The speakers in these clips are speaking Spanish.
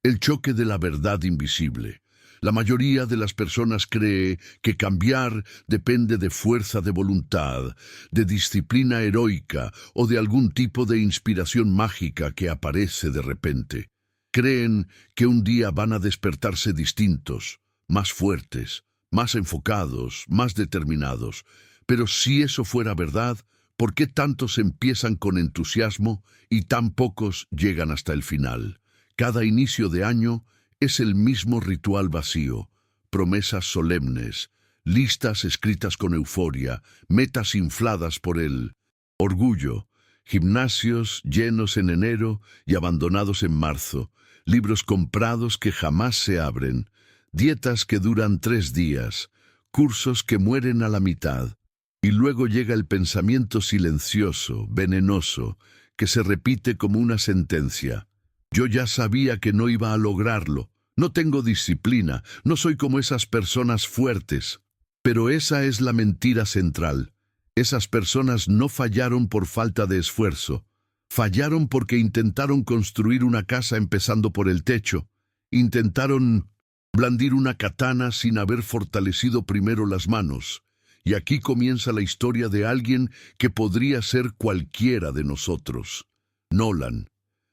El choque de la verdad invisible. La mayoría de las personas cree que cambiar depende de fuerza de voluntad, de disciplina heroica o de algún tipo de inspiración mágica que aparece de repente. Creen que un día van a despertarse distintos, más fuertes, más enfocados, más determinados. Pero si eso fuera verdad, ¿por qué tantos empiezan con entusiasmo y tan pocos llegan hasta el final? Cada inicio de año es el mismo ritual vacío, promesas solemnes, listas escritas con euforia, metas infladas por el orgullo, gimnasios llenos en enero y abandonados en marzo, libros comprados que jamás se abren, dietas que duran 3 días, cursos que mueren a la mitad. Y luego llega el pensamiento silencioso, venenoso, que se repite como una sentencia. Yo ya sabía que no iba a lograrlo. No tengo disciplina, no soy como esas personas fuertes. Pero esa es la mentira central. Esas personas no fallaron por falta de esfuerzo. Fallaron porque intentaron construir una casa empezando por el techo. Intentaron blandir una katana sin haber fortalecido primero las manos. Y aquí comienza la historia de alguien que podría ser cualquiera de nosotros. Nolan.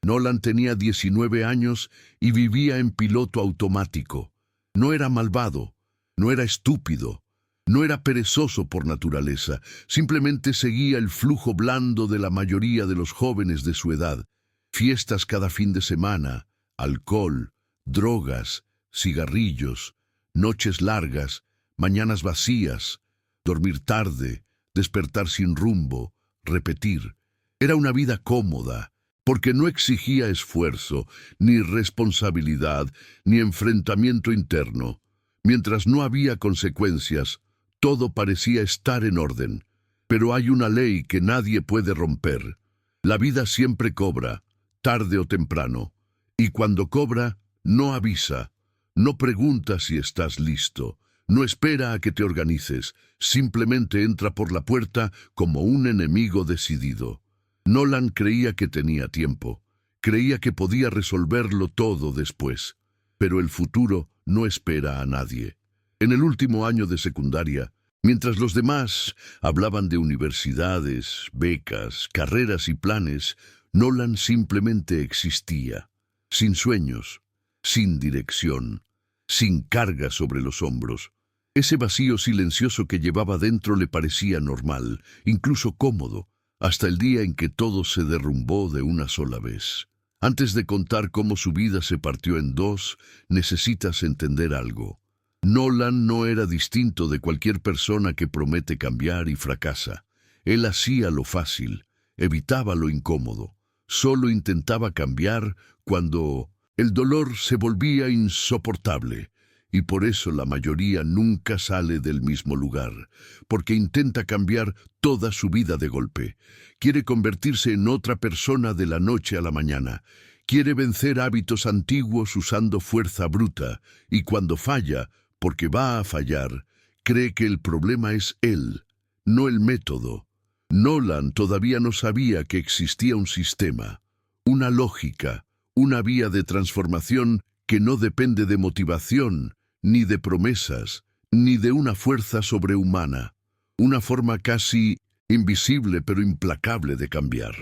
Nolan tenía 19 años y vivía en piloto automático. No era malvado, no era estúpido, no era perezoso por naturaleza, simplemente seguía el flujo blando de la mayoría de los jóvenes de su edad. Fiestas cada fin de semana, alcohol, drogas, cigarrillos, noches largas, mañanas vacías, dormir tarde, despertar sin rumbo, repetir. Era una vida cómoda, porque no exigía esfuerzo, ni responsabilidad, ni enfrentamiento interno. Mientras no había consecuencias, todo parecía estar en orden. Pero hay una ley que nadie puede romper. La vida siempre cobra, tarde o temprano. Y cuando cobra, no avisa, no pregunta si estás listo, no espera a que te organices, simplemente entra por la puerta como un enemigo decidido. Nolan creía que tenía tiempo, creía que podía resolverlo todo después, pero el futuro no espera a nadie. En el último año de secundaria, mientras los demás hablaban de universidades, becas, carreras y planes, Nolan simplemente existía, sin sueños, sin dirección, sin carga sobre los hombros. Ese vacío silencioso que llevaba dentro le parecía normal, incluso cómodo, hasta el día en que todo se derrumbó de una sola vez. Antes de contar cómo su vida se partió en dos, necesitas entender algo. Nolan no era distinto de cualquier persona que promete cambiar y fracasa. Él hacía lo fácil, evitaba lo incómodo. Solo intentaba cambiar cuando el dolor se volvía insoportable. Y por eso la mayoría nunca sale del mismo lugar, porque intenta cambiar toda su vida de golpe. Quiere convertirse en otra persona de la noche a la mañana. Quiere vencer hábitos antiguos usando fuerza bruta, y cuando falla, porque va a fallar, cree que el problema es él, no el método. Nolan todavía no sabía que existía un sistema, una lógica, una vía de transformación que no depende de motivación, ni de promesas, ni de una fuerza sobrehumana, una forma casi invisible pero implacable de cambiar.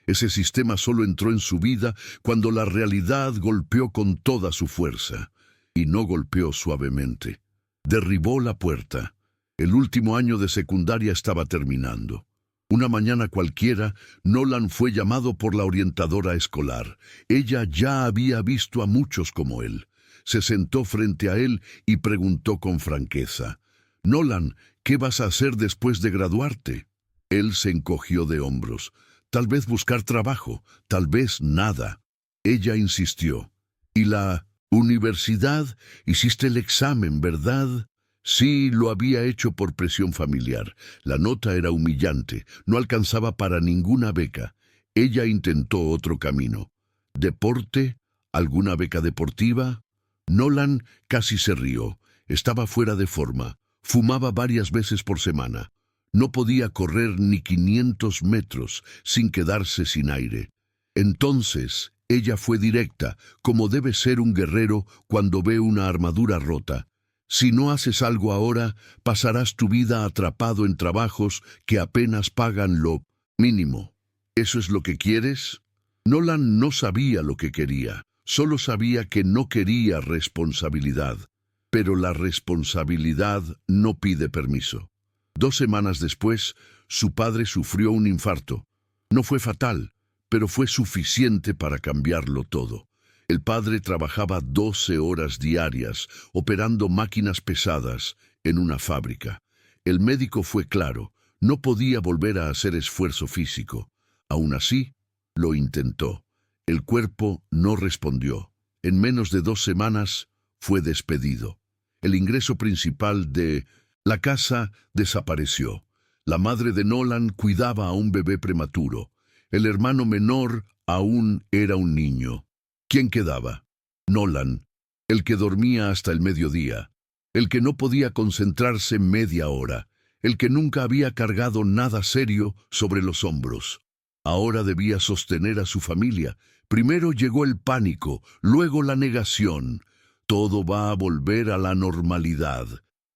Ese sistema solo entró en su vida cuando la realidad golpeó con toda su fuerza, y no golpeó suavemente. Derribó la puerta. El último año de secundaria estaba terminando. Una mañana cualquiera, Nolan fue llamado por la orientadora escolar. Ella ya había visto a muchos como él. Se sentó frente a él y preguntó con franqueza: «Nolan, ¿qué vas a hacer después de graduarte?» Él se encogió de hombros. Tal vez buscar trabajo, tal vez nada. Ella insistió: «¿Y la universidad? Hiciste el examen, ¿verdad?» Sí, lo había hecho por presión familiar. La nota era humillante, no alcanzaba para ninguna beca. Ella intentó otro camino. ¿Deporte? ¿Alguna beca deportiva? Nolan casi se rió. Estaba fuera de forma. Fumaba varias veces por semana. No podía correr ni 500 metros sin quedarse sin aire. Entonces, Ella fue directa, como debe ser un guerrero cuando ve una armadura rota. Si no haces algo ahora, pasarás tu vida atrapado en trabajos que apenas pagan lo mínimo. ¿Eso es lo que quieres? Nolan no sabía lo que quería, solo sabía que no quería responsabilidad. Pero la responsabilidad no pide permiso. 2 semanas después, su padre sufrió un infarto. No fue fatal, pero fue suficiente para cambiarlo todo. El padre trabajaba 12 horas diarias, operando máquinas pesadas en una fábrica. El médico fue claro, no podía volver a hacer esfuerzo físico. Aún así, lo intentó. El cuerpo no respondió. En menos de 2 semanas, fue despedido. El ingreso principal de la casa desapareció. La madre de Nolan cuidaba a un bebé prematuro. El hermano menor aún era un niño. ¿Quién quedaba? Nolan, el que dormía hasta el mediodía, el que no podía concentrarse media hora, el que nunca había cargado nada serio sobre los hombros. Ahora debía sostener a su familia. Primero llegó el pánico, luego la negación. Todo va a volver a la normalidad.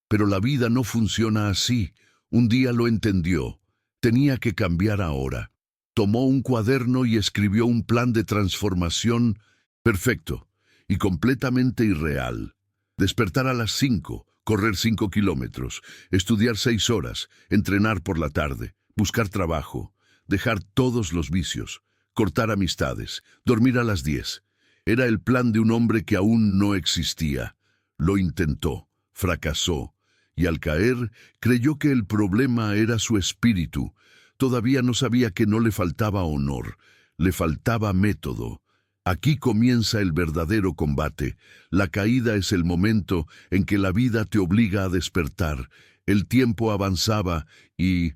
Pero la vida no funciona así. Un día lo entendió. Tenía que cambiar ahora. Tomó un cuaderno y escribió un plan de transformación perfecto y completamente irreal. Despertar a las 5, correr 5 kilómetros, estudiar 6 horas, entrenar por la tarde, buscar trabajo, dejar todos los vicios, cortar amistades, dormir a las 10. Era el plan de un hombre que aún no existía. Lo intentó, fracasó, y al caer creyó que el problema era su espíritu. Todavía no sabía que no le faltaba honor, le faltaba método. Aquí comienza el verdadero combate. La caída es el momento en que la vida te obliga a despertar. El tiempo avanzaba y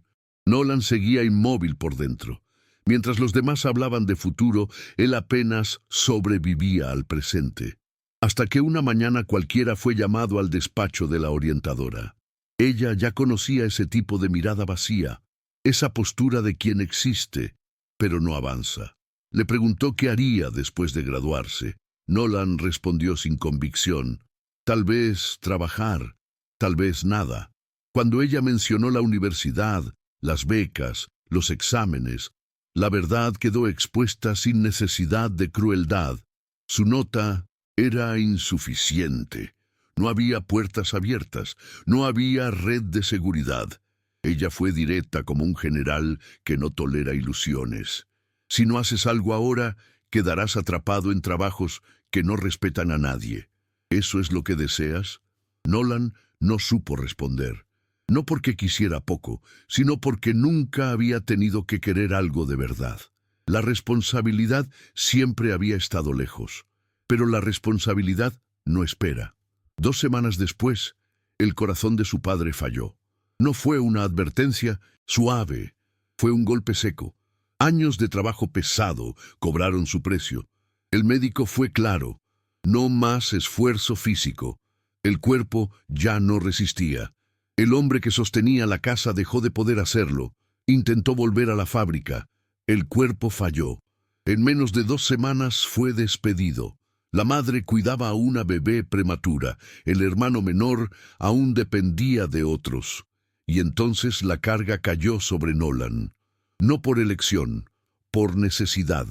Nolan seguía inmóvil por dentro. Mientras los demás hablaban de futuro, él apenas sobrevivía al presente. Hasta que una mañana cualquiera fue llamado al despacho de la orientadora. Ella ya conocía ese tipo de mirada vacía, esa postura de quien existe, pero no avanza. Le preguntó qué haría después de graduarse. Nolan respondió sin convicción. Tal vez trabajar, tal vez nada. Cuando ella mencionó la universidad, las becas, los exámenes, la verdad quedó expuesta sin necesidad de crueldad. Su nota era insuficiente. No había puertas abiertas, no había red de seguridad. Ella fue directa como un general que no tolera ilusiones. Si no haces algo ahora, quedarás atrapado en trabajos que no respetan a nadie. ¿Eso es lo que deseas? Nolan no supo responder. No porque quisiera poco, sino porque nunca había tenido que querer algo de verdad. La responsabilidad siempre había estado lejos, pero la responsabilidad no espera. 2 semanas después, el corazón de su padre falló. No fue una advertencia suave, fue un golpe seco. Años de trabajo pesado cobraron su precio. El médico fue claro: no más esfuerzo físico. El cuerpo ya no resistía. El hombre que sostenía la casa dejó de poder hacerlo. Intentó volver a la fábrica. El cuerpo falló. En menos de 2 semanas fue despedido. La madre cuidaba a una bebé prematura. El hermano menor aún dependía de otros. Y entonces la carga cayó sobre Nolan. No por elección, por necesidad.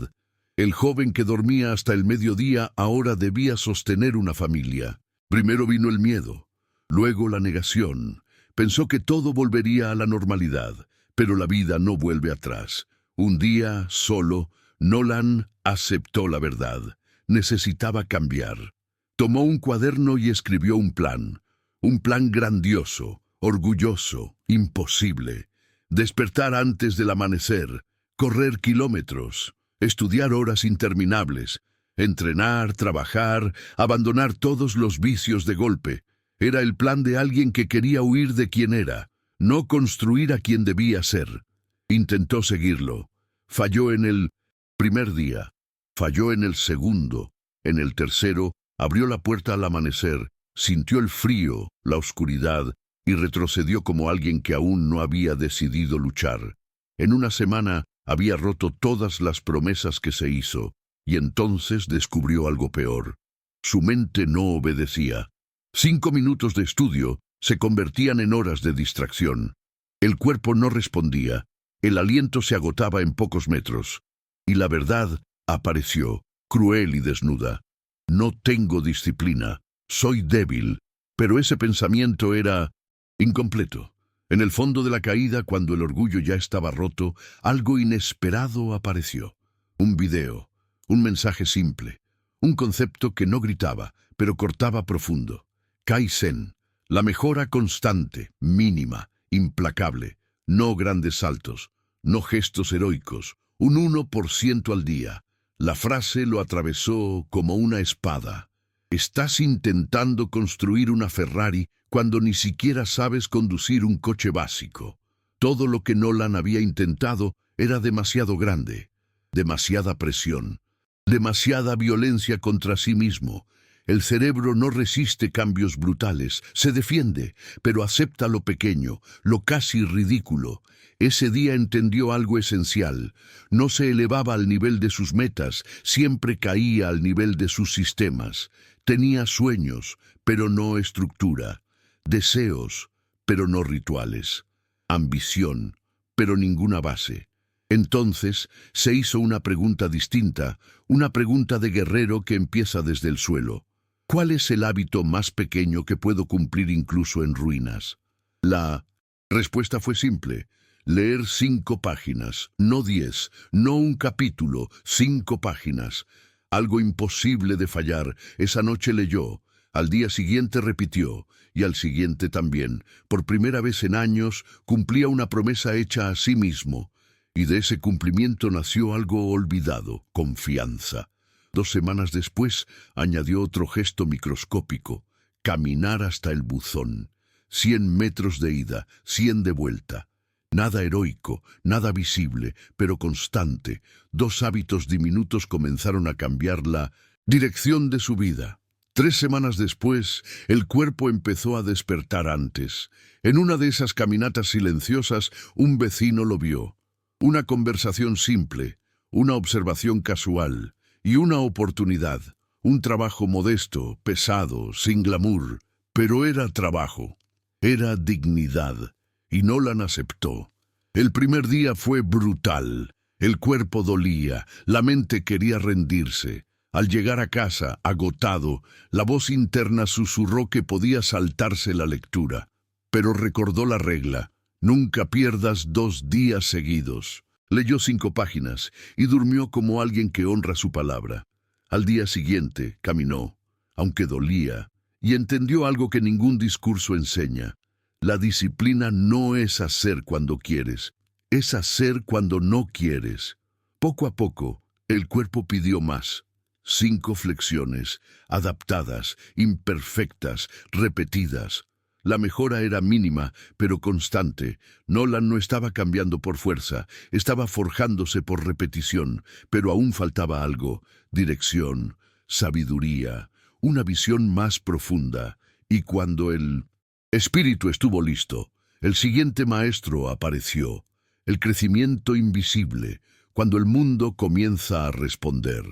El joven que dormía hasta el mediodía ahora debía sostener una familia. Primero vino el miedo, luego la negación. Pensó que todo volvería a la normalidad, pero la vida no vuelve atrás. Un día, solo, Nolan aceptó la verdad. Necesitaba cambiar. Tomó un cuaderno y escribió un plan grandioso, orgulloso, imposible. Despertar antes del amanecer, correr kilómetros, estudiar horas interminables, entrenar, trabajar, abandonar todos los vicios de golpe. Era el plan de alguien que quería huir de quien era, no construir a quien debía ser. Intentó seguirlo. Falló en el primer día, falló en el segundo, en el tercero, abrió la puerta al amanecer, sintió el frío, la oscuridad, y retrocedió como alguien que aún no había decidido luchar. En una semana había roto todas las promesas que se hizo. Y entonces descubrió algo peor. Su mente no obedecía. 5 minutos de estudio se convertían en horas de distracción. El cuerpo no respondía. El aliento se agotaba en pocos metros. Y la verdad apareció, cruel y desnuda. No tengo disciplina. Soy débil. Pero ese pensamiento era incompleto. En el fondo de la caída, cuando el orgullo ya estaba roto, algo inesperado apareció. Un video, un mensaje simple, un concepto que no gritaba, pero cortaba profundo. Kaizen, la mejora constante, mínima, implacable, no grandes saltos, no gestos heroicos, un 1% al día. La frase lo atravesó como una espada. Estás intentando construir una Ferrari cuando ni siquiera sabes conducir un coche básico. Todo lo que Nolan había intentado era demasiado grande, demasiada presión, demasiada violencia contra sí mismo. El cerebro no resiste cambios brutales, se defiende, pero acepta lo pequeño, lo casi ridículo. Ese día entendió algo esencial. No se elevaba al nivel de sus metas, siempre caía al nivel de sus sistemas. Tenía sueños, pero no estructura. Deseos, pero no rituales. Ambición, pero ninguna base. Entonces se hizo una pregunta distinta, una pregunta de guerrero que empieza desde el suelo. ¿Cuál es el hábito más pequeño que puedo cumplir incluso en ruinas? La respuesta fue simple. Leer 5 páginas, no 10, no un capítulo, 5 páginas. Algo imposible de fallar. Esa noche leyó, al día siguiente repitió, y al siguiente también. Por primera vez en años cumplía una promesa hecha a sí mismo. Y de ese cumplimiento nació algo olvidado, confianza. 2 semanas después añadió otro gesto microscópico, caminar hasta el buzón. 100 metros de ida, 100 de vuelta. Nada heroico, nada visible, pero constante. 2 hábitos diminutos comenzaron a cambiar la dirección de su vida. 3 semanas después, el cuerpo empezó a despertar antes. En una de esas caminatas silenciosas, un vecino lo vio. Una conversación simple, una observación casual y una oportunidad. Un trabajo modesto, pesado, sin glamour, pero era trabajo. Era dignidad. Y Nolan aceptó. El primer día fue brutal. El cuerpo dolía, la mente quería rendirse. Al llegar a casa, agotado, la voz interna susurró que podía saltarse la lectura. Pero recordó la regla: nunca pierdas 2 días seguidos. Leyó 5 páginas y durmió como alguien que honra su palabra. Al día siguiente, caminó, aunque dolía, y entendió algo que ningún discurso enseña. La disciplina no es hacer cuando quieres, es hacer cuando no quieres. Poco a poco, el cuerpo pidió más. 5 flexiones, adaptadas, imperfectas, repetidas. La mejora era mínima, pero constante. Nolan no estaba cambiando por fuerza, estaba forjándose por repetición, pero aún faltaba algo: dirección, sabiduría, una visión más profunda. Y cuando el espíritu estuvo listo, el siguiente maestro apareció, el crecimiento invisible, cuando el mundo comienza a responder.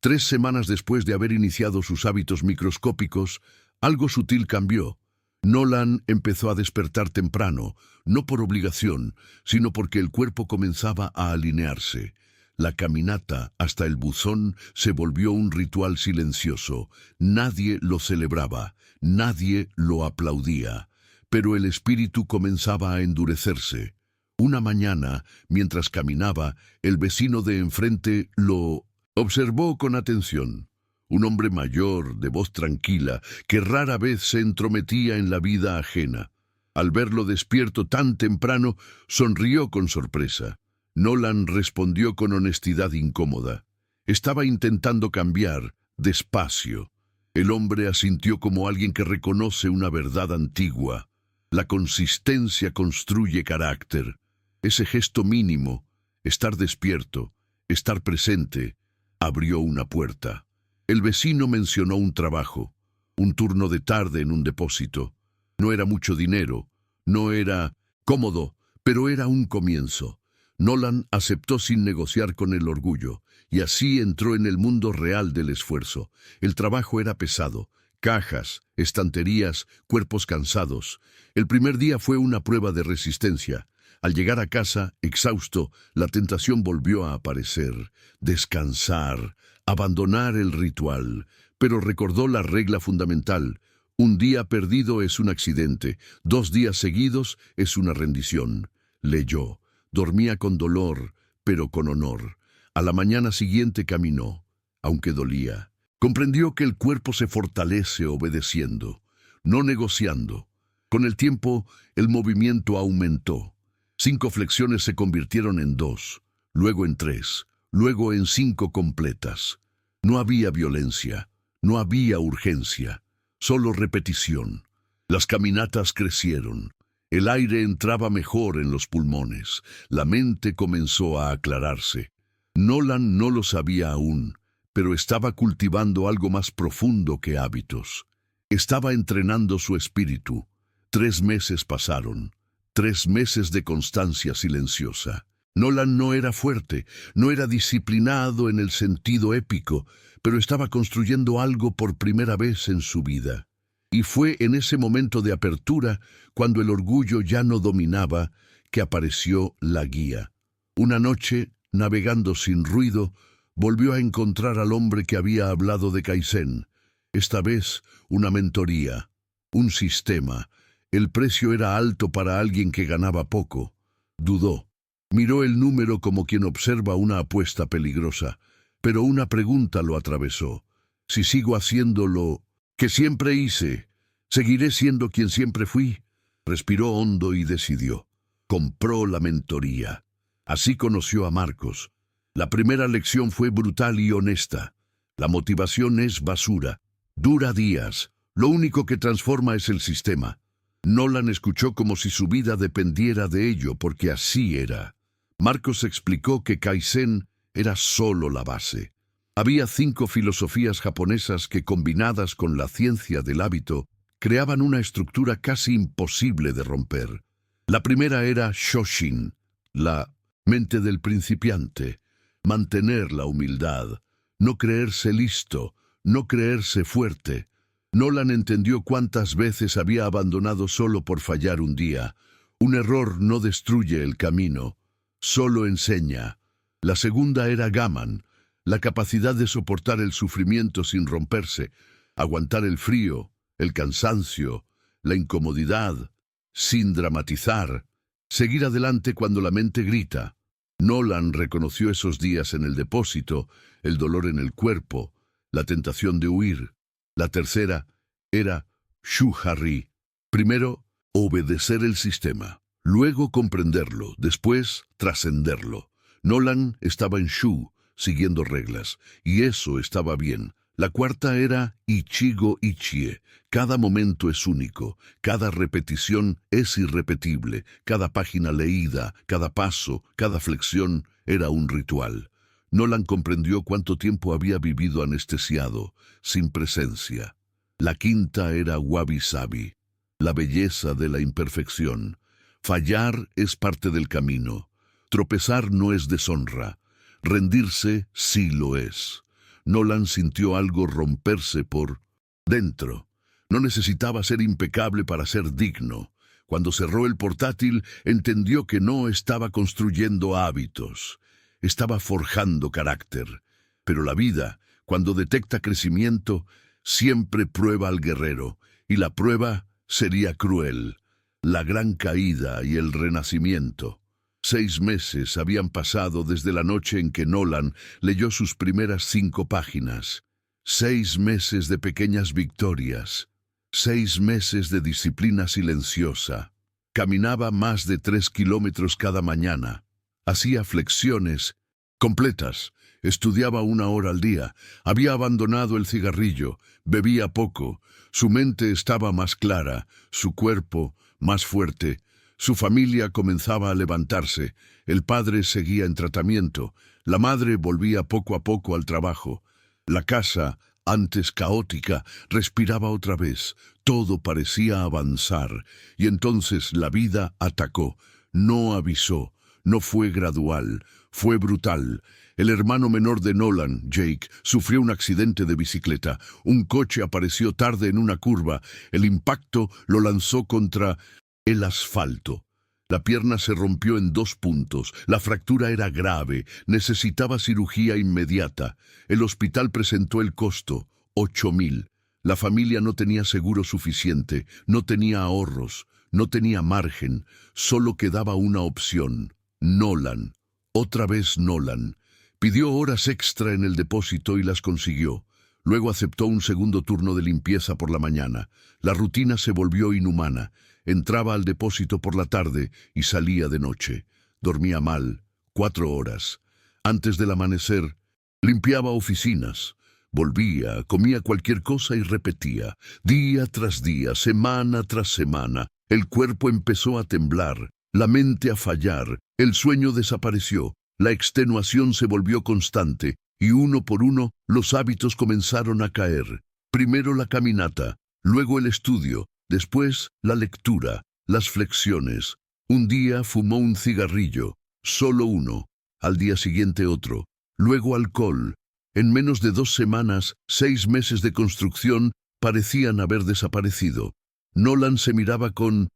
3 semanas después de haber iniciado sus hábitos microscópicos, algo sutil cambió. Nolan empezó a despertar temprano, no por obligación, sino porque el cuerpo comenzaba a alinearse. La caminata hasta el buzón se volvió un ritual silencioso. Nadie lo celebraba, nadie lo aplaudía, pero el espíritu comenzaba a endurecerse. Una mañana, mientras caminaba, el vecino de enfrente lo observó con atención. Un hombre mayor, de voz tranquila, que rara vez se entrometía en la vida ajena. Al verlo despierto tan temprano, sonrió con sorpresa. Nolan respondió con honestidad incómoda. Estaba intentando cambiar, despacio. El hombre asintió como alguien que reconoce una verdad antigua. La consistencia construye carácter. Ese gesto mínimo, estar despierto, estar presente, abrió una puerta. El vecino mencionó un trabajo, un turno de tarde en un depósito. No era mucho dinero, no era cómodo, pero era un comienzo. Nolan aceptó sin negociar con el orgullo, y así entró en el mundo real del esfuerzo. El trabajo era pesado. Cajas, estanterías, cuerpos cansados. El primer día fue una prueba de resistencia. Al llegar a casa, exhausto, la tentación volvió a aparecer. Descansar, abandonar el ritual. Pero recordó la regla fundamental. Un día perdido es un accidente, 2 días seguidos es una rendición. Leyó. Dormía con dolor, pero con honor. A la mañana siguiente caminó, aunque dolía. Comprendió que el cuerpo se fortalece obedeciendo, no negociando. Con el tiempo, el movimiento aumentó. 5 flexiones se convirtieron en 2, luego en 3, luego en 5 completas. No había violencia, no había urgencia, solo repetición. Las caminatas crecieron. El aire entraba mejor en los pulmones. La mente comenzó a aclararse. Nolan no lo sabía aún, pero estaba cultivando algo más profundo que hábitos. Estaba entrenando su espíritu. 3 meses pasaron. 3 meses de constancia silenciosa. Nolan no era fuerte, no era disciplinado en el sentido épico, pero estaba construyendo algo por primera vez en su vida. Y fue en ese momento de apertura, cuando el orgullo ya no dominaba, que apareció la guía. Una noche, navegando sin ruido, volvió a encontrar al hombre que había hablado de Kaizen. Esta vez, una mentoría, un sistema. El precio era alto para alguien que ganaba poco. Dudó. Miró el número como quien observa una apuesta peligrosa, pero una pregunta lo atravesó. Si sigo haciendo lo que siempre hice, ¿seguiré siendo quien siempre fui? Respiró hondo y decidió. Compró la mentoría. Así conoció a Marcos. La primera lección fue brutal y honesta. La motivación es basura. Dura días. Lo único que transforma es el sistema. Nolan escuchó como si su vida dependiera de ello, porque así era. Marcos explicó que Kaizen era solo la base. Había 5 filosofías japonesas que, combinadas con la ciencia del hábito, creaban una estructura casi imposible de romper. La primera era Shoshin, la mente del principiante, mantener la humildad, no creerse listo, no creerse fuerte. Nolan entendió cuántas veces había abandonado solo por fallar un día. Un error no destruye el camino, solo enseña. La segunda era Gaman, la capacidad de soportar el sufrimiento sin romperse, aguantar el frío, el cansancio, la incomodidad, sin dramatizar, seguir adelante cuando la mente grita. Nolan reconoció esos días en el depósito, el dolor en el cuerpo, la tentación de huir. La tercera era Shu-Hari. Primero, obedecer el sistema, luego comprenderlo, después trascenderlo. Nolan estaba en Shu, siguiendo reglas, y eso estaba bien. La cuarta era Ichigo Ichie. Cada momento es único, cada repetición es irrepetible, cada página leída, cada paso, cada flexión era un ritual. Nolan comprendió cuánto tiempo había vivido anestesiado, sin presencia. La quinta era Wabi Sabi, la belleza de la imperfección. Fallar es parte del camino. Tropezar no es deshonra. Rendirse sí lo es. Nolan sintió algo romperse por dentro. No necesitaba ser impecable para ser digno. Cuando cerró el portátil, entendió que no estaba construyendo hábitos. Estaba forjando carácter. Pero la vida, cuando detecta crecimiento, siempre prueba al guerrero, y la prueba sería cruel. La gran caída y el renacimiento. 6 meses habían pasado desde la noche en que Nolan leyó sus primeras 5 páginas. 6 meses de pequeñas victorias. 6 meses de disciplina silenciosa. Caminaba más de 3 kilómetros cada mañana. Hacía flexiones completas. Estudiaba 1 hora al día. Había abandonado el cigarrillo. Bebía poco. Su mente estaba más clara, su cuerpo más fuerte. Su familia comenzaba a levantarse. El padre seguía en tratamiento. La madre volvía poco a poco al trabajo. La casa, antes caótica, respiraba otra vez. Todo parecía avanzar. Y entonces la vida atacó. No avisó. no fue gradual, fue brutal. El hermano menor de Nolan, Jake, sufrió un accidente de bicicleta. Un coche apareció tarde en una curva. El impacto lo lanzó contra el asfalto. La pierna se rompió en 2 puntos. La fractura era grave. Necesitaba cirugía inmediata. El hospital presentó el costo, 8.000. La familia no tenía seguro suficiente, no tenía ahorros, no tenía margen. Solo quedaba una opción. Nolan. Otra vez Nolan. Pidió horas extra en el depósito y las consiguió. Luego aceptó un segundo turno de limpieza por la mañana. La rutina se volvió inhumana. Entraba al depósito por la tarde y salía de noche. Dormía mal, 4 horas. Antes del amanecer, limpiaba oficinas. Volvía, comía cualquier cosa y repetía. Día tras día, semana tras semana. El cuerpo empezó a temblar, la mente a fallar. El sueño desapareció. La extenuación se volvió constante y uno por uno los hábitos comenzaron a caer. Primero la caminata, luego el estudio, después la lectura, las flexiones. Un día fumó un cigarrillo, solo uno, al día siguiente otro, luego alcohol. En menos de 2 semanas, 6 meses de construcción parecían haber desaparecido. Nolan se miraba con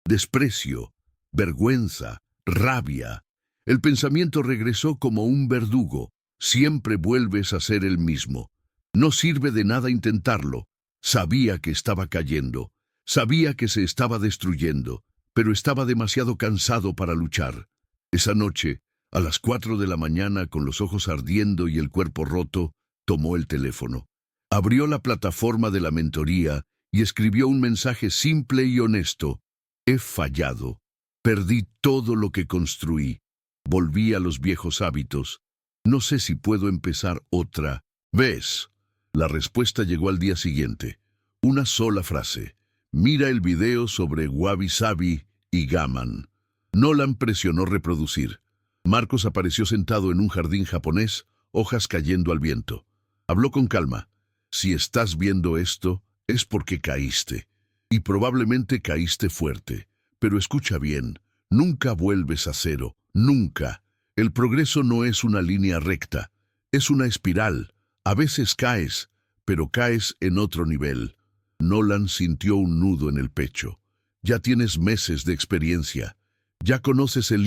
desprecio, vergüenza, rabia. El pensamiento regresó como un verdugo. Siempre vuelves a ser el mismo. No sirve de nada intentarlo. Sabía que estaba cayendo. Sabía que se estaba destruyendo, pero estaba demasiado cansado para luchar. Esa noche, a las 4 de la mañana, con los ojos ardiendo y el cuerpo roto, tomó el teléfono. Abrió la plataforma de la mentoría y escribió un mensaje simple y honesto. He fallado. Perdí todo lo que construí. Volví a los viejos hábitos. No sé si puedo empezar otra vez. La respuesta llegó al día siguiente. Una sola frase. Mira el video sobre Wabi Sabi y Gaman. Nolan presionó reproducir. Marcos apareció sentado en un jardín japonés, hojas cayendo al viento. Habló con calma. Si estás viendo esto, es porque caíste. Y probablemente caíste fuerte. Pero escucha bien, nunca vuelves a cero. Nunca. El progreso no es una línea recta. Es una espiral. A veces caes, pero caes en otro nivel. Nolan sintió un nudo en el pecho. Ya tienes meses de experiencia. Ya conoces el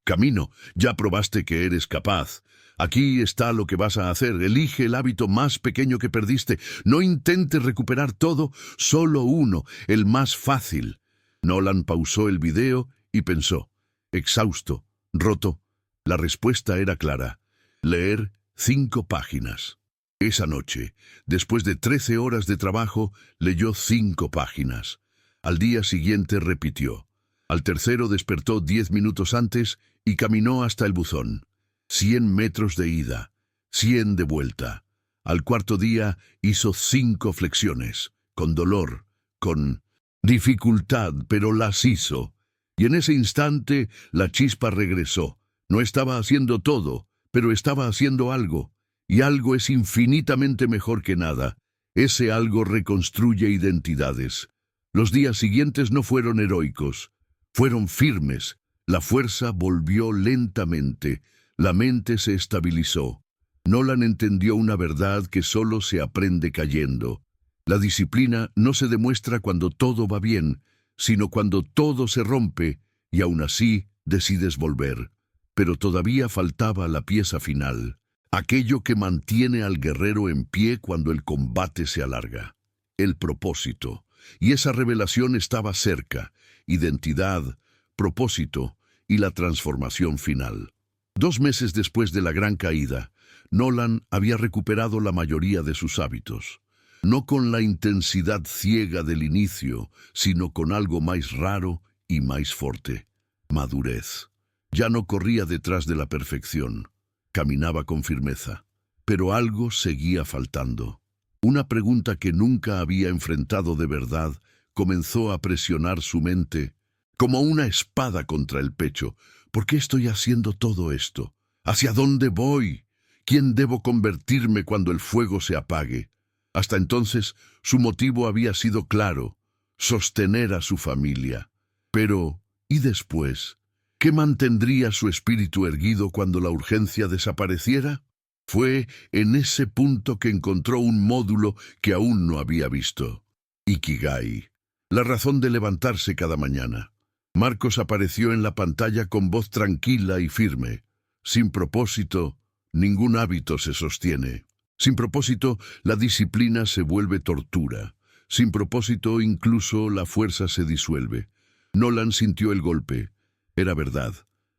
camino. Ya probaste que eres capaz. Aquí está lo que vas a hacer. Elige el hábito más pequeño que perdiste. No intentes recuperar todo, solo uno, el más fácil. Nolan pausó el video y pensó. Exhausto, roto. La respuesta era clara. Leer 5 páginas. Esa noche, después de 13 horas de trabajo, leyó 5 páginas. Al día siguiente repitió. Al tercero despertó 10 minutos antes y caminó hasta el buzón. 100 metros de ida, 100 de vuelta. Al cuarto día hizo 5 flexiones, con dolor, con dificultad, pero las hizo. Y en ese instante la chispa regresó. No estaba haciendo todo, pero estaba haciendo algo. Y algo es infinitamente mejor que nada. Ese algo reconstruye identidades. Los días siguientes no fueron heroicos. Fueron firmes. La fuerza volvió lentamente. La mente se estabilizó. Nolan entendió una verdad que solo se aprende cayendo. La disciplina no se demuestra cuando todo va bien, sino cuando todo se rompe y aún así decides volver. Pero todavía faltaba la pieza final, aquello que mantiene al guerrero en pie cuando el combate se alarga. El propósito. Y esa revelación estaba cerca. Identidad, propósito y la transformación final. 2 meses después de la gran caída, Nolan había recuperado la mayoría de sus hábitos. No con la intensidad ciega del inicio, sino con algo más raro y más fuerte. Madurez. Ya no corría detrás de la perfección. Caminaba con firmeza. Pero algo seguía faltando. Una pregunta que nunca había enfrentado de verdad comenzó a presionar su mente como una espada contra el pecho. ¿Por qué estoy haciendo todo esto? ¿Hacia dónde voy? ¿Quién debo convertirme cuando el fuego se apague? Hasta entonces, su motivo había sido claro: sostener a su familia. Pero, ¿y después? ¿Qué mantendría su espíritu erguido cuando la urgencia desapareciera? Fue en ese punto que encontró un módulo que aún no había visto. Ikigai, la razón de levantarse cada mañana. Marcos apareció en la pantalla con voz tranquila y firme. Sin propósito, ningún hábito se sostiene. Sin propósito, la disciplina se vuelve tortura. Sin propósito, incluso la fuerza se disuelve. Nolan sintió el golpe. Era verdad.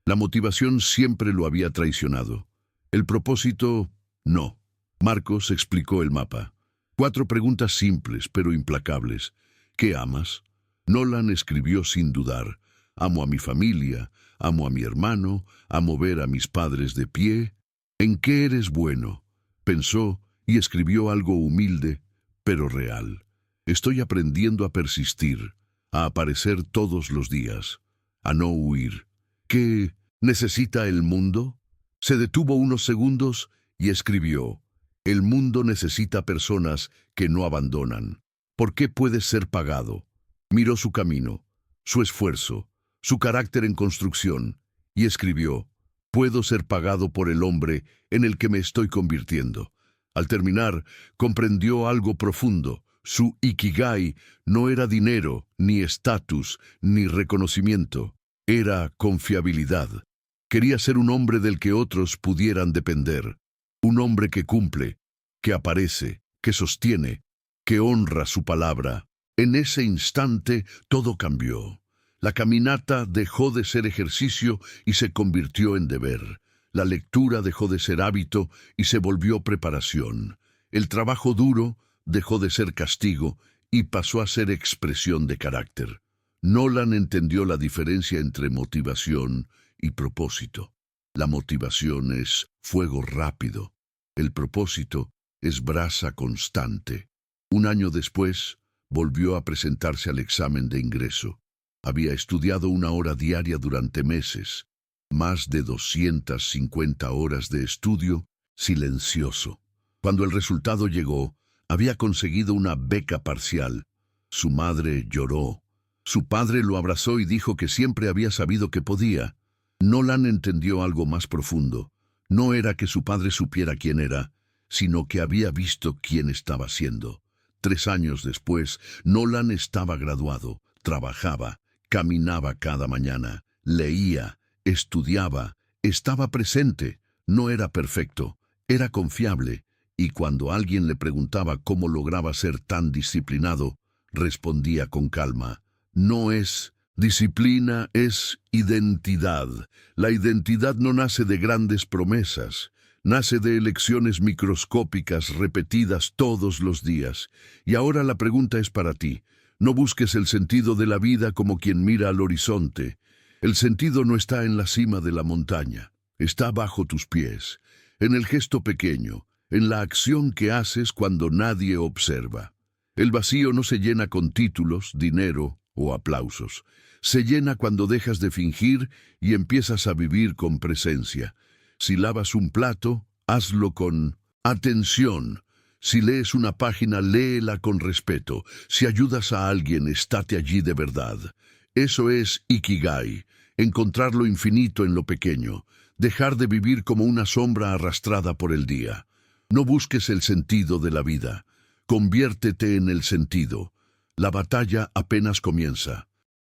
La motivación siempre lo había traicionado. El propósito, no. Marcos explicó el mapa. 4 preguntas simples, pero implacables. ¿Qué amas? Nolan escribió sin dudar. Amo a mi familia, amo a mi hermano, amo ver a mis padres de pie. ¿En qué eres bueno? Pensó y escribió algo humilde, pero real. Estoy aprendiendo a persistir, a aparecer todos los días, a no huir. ¿Qué necesita el mundo? Se detuvo unos segundos y escribió: el mundo necesita personas que no abandonan. ¿Por qué puede ser pagado? Miró su camino, su esfuerzo, su carácter en construcción, y escribió: puedo ser pagado por el hombre en el que me estoy convirtiendo. Al terminar, comprendió algo profundo. Su Ikigai no era dinero, ni estatus, ni reconocimiento. Era confiabilidad. Quería ser un hombre del que otros pudieran depender. Un hombre que cumple, que aparece, que sostiene, que honra su palabra. En ese instante todo cambió. La caminata dejó de ser ejercicio y se convirtió en deber. La lectura dejó de ser hábito y se volvió preparación. El trabajo duro dejó de ser castigo y pasó a ser expresión de carácter. Nolan entendió la diferencia entre motivación y propósito. La motivación es fuego rápido. El propósito es brasa constante. Un año después, volvió a presentarse al examen de ingreso. Había estudiado 1 hora diaria durante meses, más de 250 horas de estudio silencioso. Cuando el resultado llegó, había conseguido una beca parcial. Su madre lloró. Su padre lo abrazó y dijo que siempre había sabido que podía. Nolan entendió algo más profundo. No era que su padre supiera quién era, sino que había visto quién estaba siendo. 3 años después, Nolan estaba graduado, trabajaba, caminaba cada mañana, leía, estudiaba, estaba presente. No era perfecto, era confiable, y cuando alguien le preguntaba cómo lograba ser tan disciplinado, respondía con calma: no es disciplina, es identidad. La identidad no nace de grandes promesas, nace de elecciones microscópicas repetidas todos los días. Y ahora la pregunta es para ti. No busques el sentido de la vida como quien mira al horizonte. El sentido no está en la cima de la montaña, está bajo tus pies, en el gesto pequeño, en la acción que haces cuando nadie observa. El vacío no se llena con títulos, dinero o aplausos. Se llena cuando dejas de fingir y empiezas a vivir con presencia. Si lavas un plato, hazlo con atención. Si lees una página, léela con respeto. Si ayudas a alguien, estate allí de verdad. Eso es Ikigai, encontrar lo infinito en lo pequeño, dejar de vivir como una sombra arrastrada por el día. No busques el sentido de la vida, conviértete en el sentido. La batalla apenas comienza.